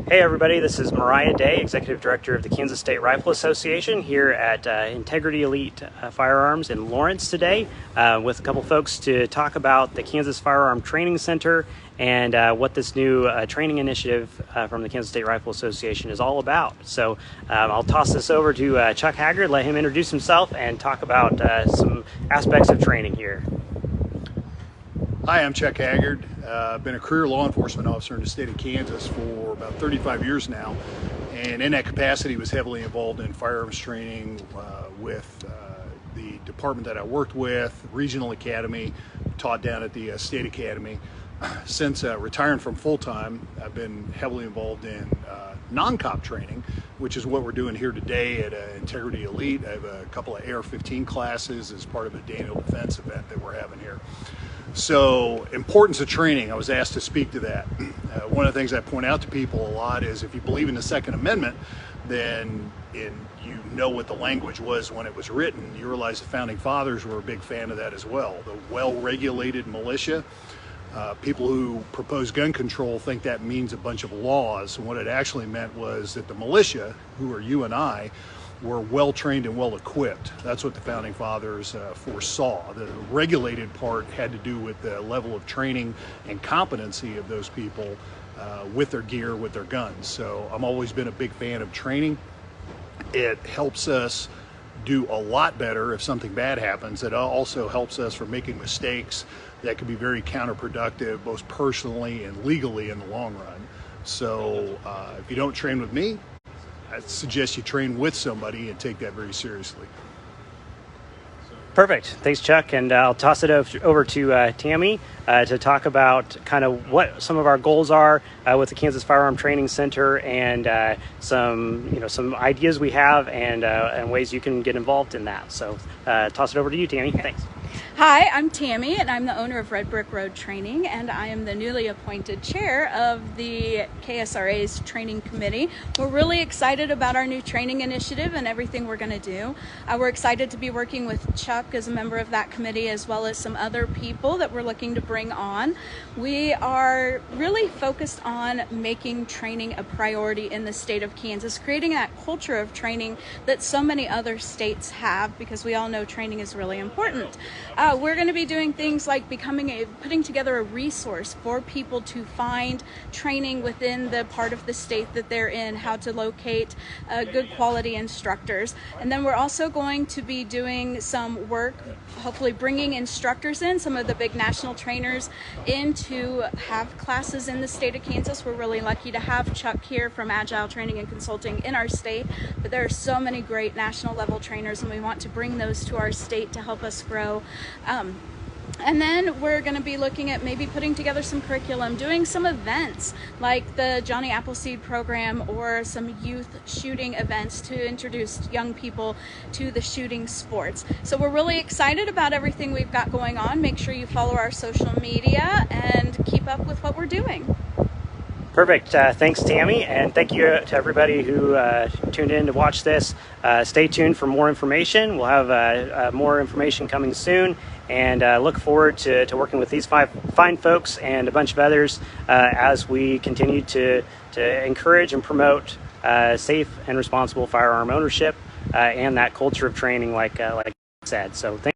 Hey everybody, this is Mariah Day, Executive Director of the Kansas State Rifle Association here at Integrity Elite Firearms in Lawrence today with a couple folks to talk about the Kansas Firearm Training Center and what this new training initiative from the Kansas State Rifle Association is all about. So I'll toss this over to Chuck Haggard, let him introduce himself and talk about some aspects of training here. Hi, I'm Chuck Haggard. I've been a career law enforcement officer in the state of Kansas for about 35 years now, and in that capacity was heavily involved in firearms training with the department that I worked with, Regional Academy, taught down at the State Academy. Since retiring from full-time, I've been heavily involved in non-cop training, which is what we're doing here today at Integrity Elite. I have a couple of AR-15 classes as part of a Daniel Defense event that we're having here. So, importance of training, I was asked to speak to that. One of the things I point out to people a lot is if you believe in the Second Amendment, then you know what the language was when it was written. You realize the Founding Fathers were a big fan of that as well. The well-regulated militia. People who propose gun control think that means a bunch of laws, and what it actually meant was that the militia, who are you and I, were well trained and well equipped. That's what the Founding Fathers foresaw. The regulated part had to do with the level of training and competency of those people with their gear, with their guns. So I've always been a big fan of training. It helps us do a lot better if something bad happens. It also helps us from making mistakes that could be very counterproductive, both personally and legally in the long run. So if you don't train with me, I suggest you train with somebody and take that very seriously. Perfect. Thanks, Chuck. And I'll toss it over to Tammy to talk about kind of what some of our goals are with the Kansas Firearm Training Center and some ideas we have and ways you can get involved in that. So toss it over to you, Tammy. Thanks. Hi, I'm Tammy, and I'm the owner of Red Brick Road Training, and I am the newly appointed chair of the KSRA's training committee. We're really excited about our new training initiative and everything we're going to do. We're excited to be working with Chuck as a member of that committee, as well as some other people that we're looking to bring on. We are really focused on making training a priority in the state of Kansas, creating that culture of training that so many other states have, because we all know training is really important. We're going to be doing things like putting together a resource for people to find training within the part of the state that they're in, how to locate good quality instructors. And then we're also going to be doing some work, hopefully bringing instructors in, some of the big national trainers in to have classes in the state of Kansas. We're really lucky to have Chuck here from Agile Training and Consulting in our state, but there are so many great national level trainers, and we want to bring those to our state to help us grow. And then we're going to be looking at maybe putting together some curriculum, doing some events like the Johnny Appleseed program or some youth shooting events to introduce young people to the shooting sports. So we're really excited about everything we've got going on. Make sure you follow our social media and keep up with what we're doing. Perfect. Thanks, Tammy, and thank you to everybody who tuned in to watch this. Stay tuned for more information. We'll have more information coming soon, and look forward to working with these fine folks and a bunch of others as we continue to encourage and promote safe and responsible firearm ownership and that culture of training like I said. So thank